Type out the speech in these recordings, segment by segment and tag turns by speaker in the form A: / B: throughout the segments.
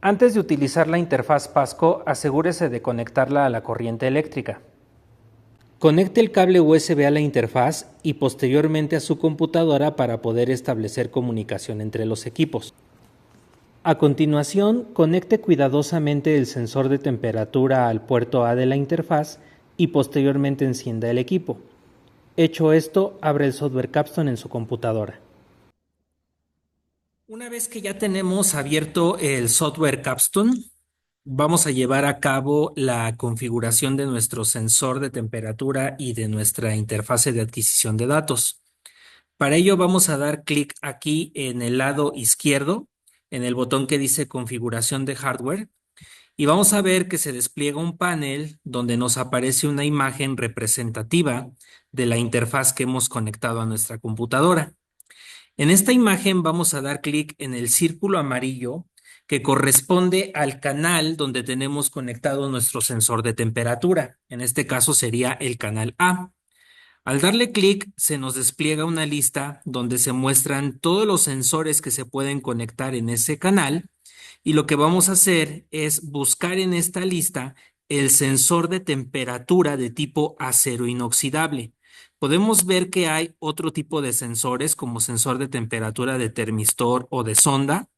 A: Antes de utilizar la interfaz Pasco, asegúrese de conectarla a la corriente eléctrica. Conecte el cable USB a la interfaz y posteriormente a su computadora para poder establecer comunicación entre los equipos. A continuación, conecte cuidadosamente el sensor de temperatura al puerto A de la interfaz y posteriormente encienda el equipo. Hecho esto, abre el software Capstone en su computadora. Una vez que ya tenemos abierto el software Capstone, vamos a llevar a cabo la configuración de nuestro sensor de temperatura y de nuestra interfase de adquisición de datos. Para ello vamos a dar clic aquí en el lado izquierdo, en el botón que dice configuración de hardware, y vamos a ver que se despliega un panel donde nos aparece una imagen representativa de la interfaz que hemos conectado a nuestra computadora. En esta imagen vamos a dar clic en el círculo amarillo que corresponde al canal donde tenemos conectado nuestro sensor de temperatura. En este caso sería el canal A. Al darle clic se nos despliega una lista donde se muestran todos los sensores que se pueden conectar en ese canal y lo que vamos a hacer es buscar en esta lista el sensor de temperatura de tipo acero inoxidable. Podemos ver que hay otro tipo de sensores como sensor de temperatura de termistor o de sonda,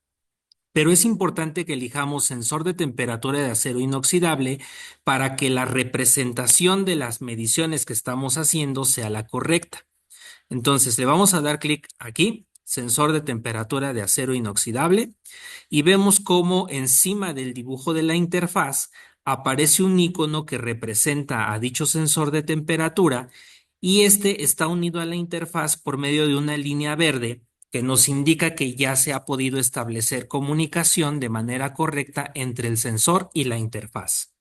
A: pero es importante que elijamos sensor de temperatura de acero inoxidable para que la representación de las mediciones que estamos haciendo sea la correcta. Entonces le vamos a dar clic aquí, sensor de temperatura de acero inoxidable, y vemos cómo encima del dibujo de la interfaz aparece un icono que representa a dicho sensor de temperatura y este está unido a la interfaz por medio de una línea verde que nos indica que ya se ha podido establecer comunicación de manera correcta entre el sensor y la interfaz.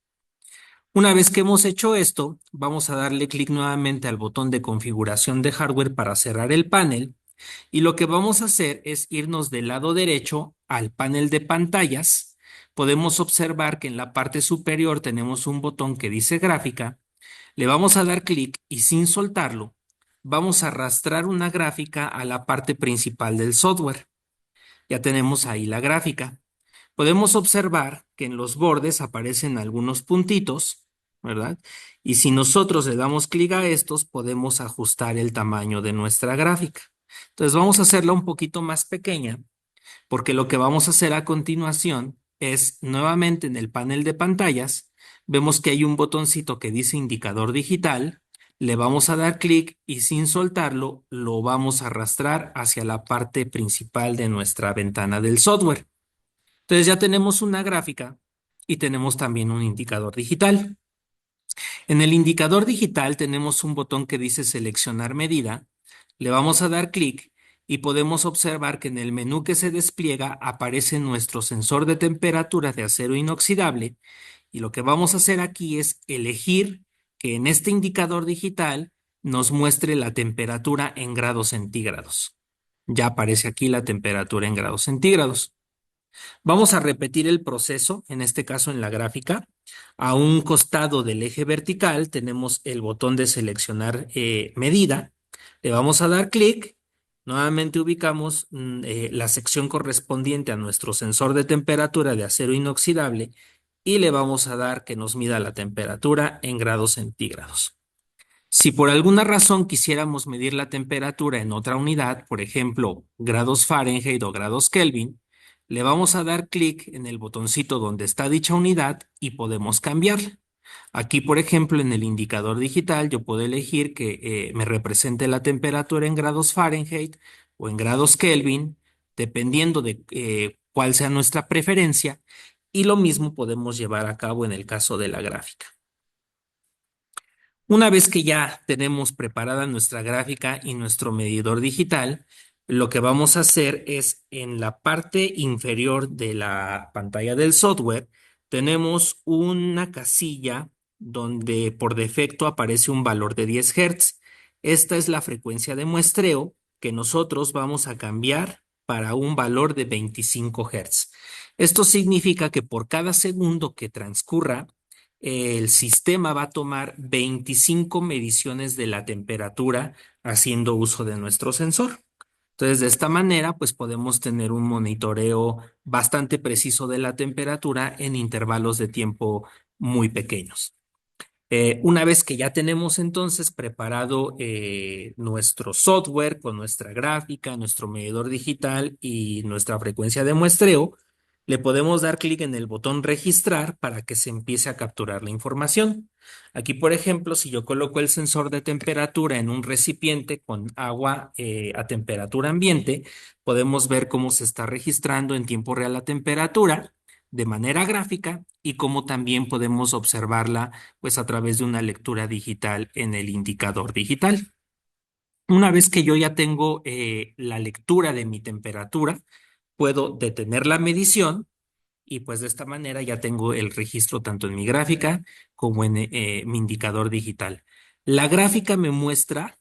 A: Una vez que hemos hecho esto, vamos a darle clic nuevamente al botón de configuración de hardware para cerrar el panel y lo que vamos a hacer es irnos del lado derecho al panel de pantallas. Podemos observar que en la parte superior tenemos un botón que dice gráfica. Le vamos a dar clic y sin soltarlo, vamos a arrastrar una gráfica a la parte principal del software. Ya tenemos ahí la gráfica. Podemos observar que en los bordes aparecen algunos puntitos, ¿verdad? Y si nosotros le damos clic a estos, podemos ajustar el tamaño de nuestra gráfica. Entonces vamos a hacerla un poquito más pequeña, porque lo que vamos a hacer a continuación es nuevamente en el panel de pantallas, vemos que hay un botoncito que dice indicador digital, le vamos a dar clic y sin soltarlo lo vamos a arrastrar hacia la parte principal de nuestra ventana del software. Entonces ya tenemos una gráfica y tenemos también un indicador digital. En el indicador digital tenemos un botón que dice seleccionar medida. Le vamos a dar clic y podemos observar que en el menú que se despliega aparece nuestro sensor de temperatura de acero inoxidable y lo que vamos a hacer aquí es elegir que en este indicador digital nos muestre la temperatura en grados centígrados. Ya aparece aquí la temperatura en grados centígrados. Vamos a repetir el proceso, en este caso en la gráfica. A un costado del eje vertical tenemos el botón de seleccionar medida. Le vamos a dar clic. Nuevamente ubicamos la sección correspondiente a nuestro sensor de temperatura de acero inoxidable y le vamos a dar que nos mida la temperatura en grados centígrados. Si por alguna razón quisiéramos medir la temperatura en otra unidad, por ejemplo, grados Fahrenheit o grados Kelvin, le vamos a dar clic en el botoncito donde está dicha unidad y podemos cambiarla. Aquí, por ejemplo, en el indicador digital, yo puedo elegir que me represente la temperatura en grados Fahrenheit o en grados Kelvin, dependiendo de cuál sea nuestra preferencia, y lo mismo podemos llevar a cabo en el caso de la gráfica. Una vez que ya tenemos preparada nuestra gráfica y nuestro medidor digital, lo que vamos a hacer es en la parte inferior de la pantalla del software, tenemos una casilla donde por defecto aparece un valor de 10 Hz. Esta es la frecuencia de muestreo que nosotros vamos a cambiar para un valor de 25 Hz. Esto significa que por cada segundo que transcurra, el sistema va a tomar 25 mediciones de la temperatura haciendo uso de nuestro sensor. Entonces, de esta manera, pues podemos tener un monitoreo bastante preciso de la temperatura en intervalos de tiempo muy pequeños. Una vez que ya tenemos entonces preparado nuestro software con nuestra gráfica, nuestro medidor digital y nuestra frecuencia de muestreo, le podemos dar clic en el botón registrar para que se empiece a capturar la información. Aquí, por ejemplo, si yo coloco el sensor de temperatura en un recipiente con agua a temperatura ambiente, podemos ver cómo se está registrando en tiempo real la temperatura de manera gráfica y cómo también podemos observarla pues a través de una lectura digital en el indicador digital. Una vez que yo ya tengo la lectura de mi temperatura, puedo detener la medición y pues de esta manera ya tengo el registro tanto en mi gráfica como en mi indicador digital. La gráfica me muestra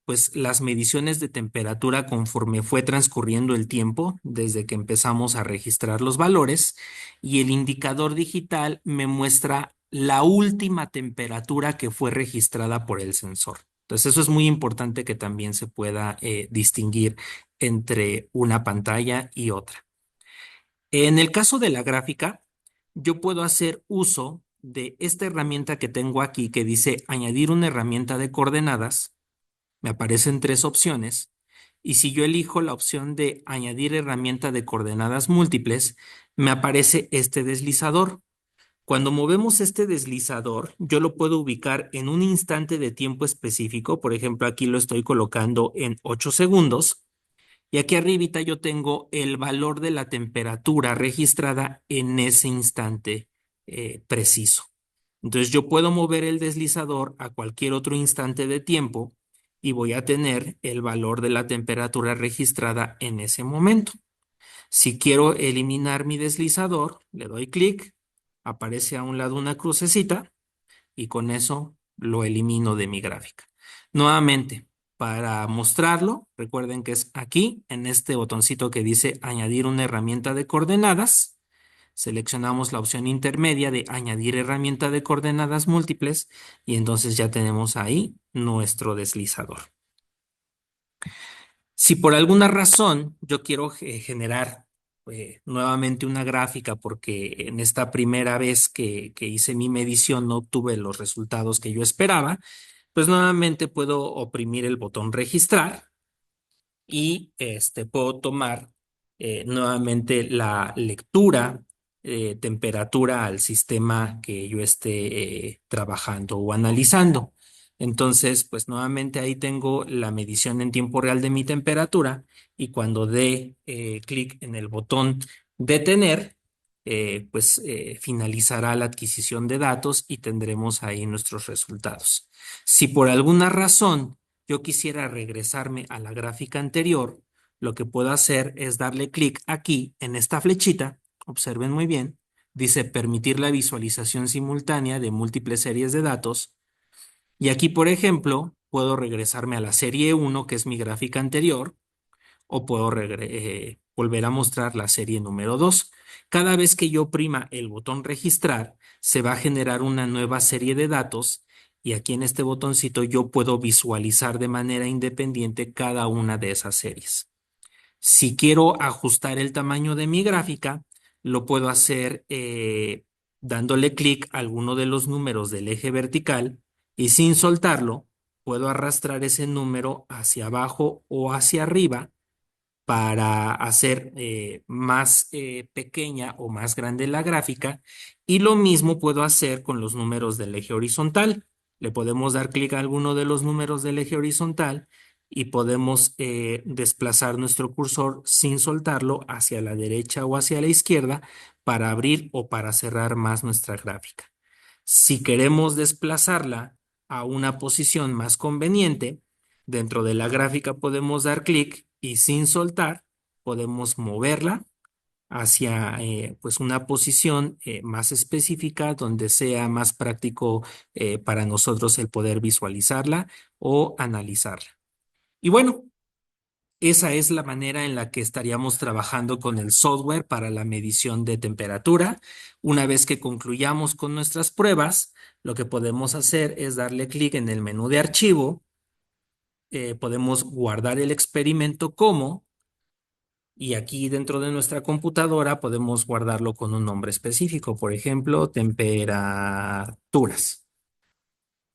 A: pues las mediciones de temperatura conforme fue transcurriendo el tiempo desde que empezamos a registrar los valores y el indicador digital me muestra la última temperatura que fue registrada por el sensor. Entonces eso es muy importante que también se pueda distinguir entre una pantalla y otra. En el caso de la gráfica, yo puedo hacer uso de esta herramienta que tengo aquí que dice añadir una herramienta de coordenadas. Me aparecen tres opciones. Y si yo elijo la opción de añadir herramienta de coordenadas múltiples, me aparece este deslizador. Cuando movemos este deslizador, yo lo puedo ubicar en un instante de tiempo específico. Por ejemplo, aquí lo estoy colocando en 8 segundos. Y aquí arribita yo tengo el valor de la temperatura registrada en ese instante preciso. Entonces yo puedo mover el deslizador a cualquier otro instante de tiempo y voy a tener el valor de la temperatura registrada en ese momento. Si quiero eliminar mi deslizador, le doy clic, aparece a un lado una crucecita y con eso lo elimino de mi gráfica. Nuevamente, para mostrarlo, recuerden que es aquí, en este botoncito que dice añadir una herramienta de coordenadas. Seleccionamos la opción intermedia de añadir herramienta de coordenadas múltiples y entonces ya tenemos ahí nuestro deslizador. Si por alguna razón yo quiero generar nuevamente una gráfica porque en esta primera vez que hice mi medición no obtuve los resultados que yo esperaba, pues nuevamente puedo oprimir el botón registrar y puedo tomar nuevamente la lectura temperatura al sistema que yo esté trabajando o analizando. Entonces, pues nuevamente ahí tengo la medición en tiempo real de mi temperatura y cuando dé clic en el botón detener, finalizará la adquisición de datos y tendremos ahí nuestros resultados. Si por alguna razón yo quisiera regresarme a la gráfica anterior, lo que puedo hacer es darle clic aquí en esta flechita, observen muy bien, dice permitir la visualización simultánea de múltiples series de datos y aquí, por ejemplo, puedo regresarme a la serie 1, que es mi gráfica anterior, o puedo volver a mostrar la serie número 2. Cada vez que yo oprima el botón registrar, se va a generar una nueva serie de datos y aquí en este botoncito yo puedo visualizar de manera independiente cada una de esas series. Si quiero ajustar el tamaño de mi gráfica, lo puedo hacer dándole clic a alguno de los números del eje vertical y sin soltarlo, puedo arrastrar ese número hacia abajo o hacia arriba para hacer más pequeña o más grande la gráfica y lo mismo puedo hacer con los números del eje horizontal. Le podemos dar clic a alguno de los números del eje horizontal y podemos desplazar nuestro cursor sin soltarlo hacia la derecha o hacia la izquierda para abrir o para cerrar más nuestra gráfica. Si queremos desplazarla a una posición más conveniente, dentro de la gráfica podemos dar clic y sin soltar podemos moverla hacia pues una posición más específica donde sea más práctico para nosotros el poder visualizarla o analizarla. Y bueno, esa es la manera en la que estaríamos trabajando con el software para la medición de temperatura. Una vez que concluyamos con nuestras pruebas, lo que podemos hacer es darle clic en el menú de archivo podemos guardar el experimento como, y aquí dentro de nuestra computadora podemos guardarlo con un nombre específico, por ejemplo, temperaturas.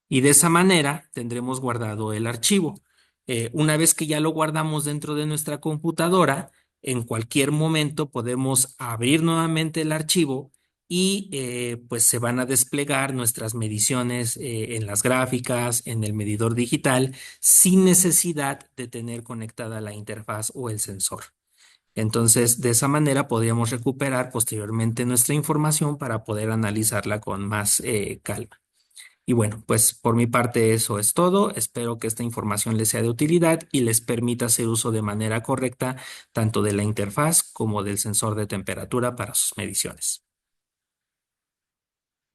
A: Y de esa manera tendremos guardado el archivo. Una vez que ya lo guardamos dentro de nuestra computadora, en cualquier momento podemos abrir nuevamente el archivo y pues se van a desplegar nuestras mediciones en las gráficas, en el medidor digital, sin necesidad de tener conectada la interfaz o el sensor. Entonces, de esa manera podríamos recuperar posteriormente nuestra información para poder analizarla con más calma. Y bueno, pues por mi parte eso es todo. Espero que esta información les sea de utilidad y les permita hacer uso de manera correcta tanto de la interfaz como del sensor de temperatura para sus mediciones.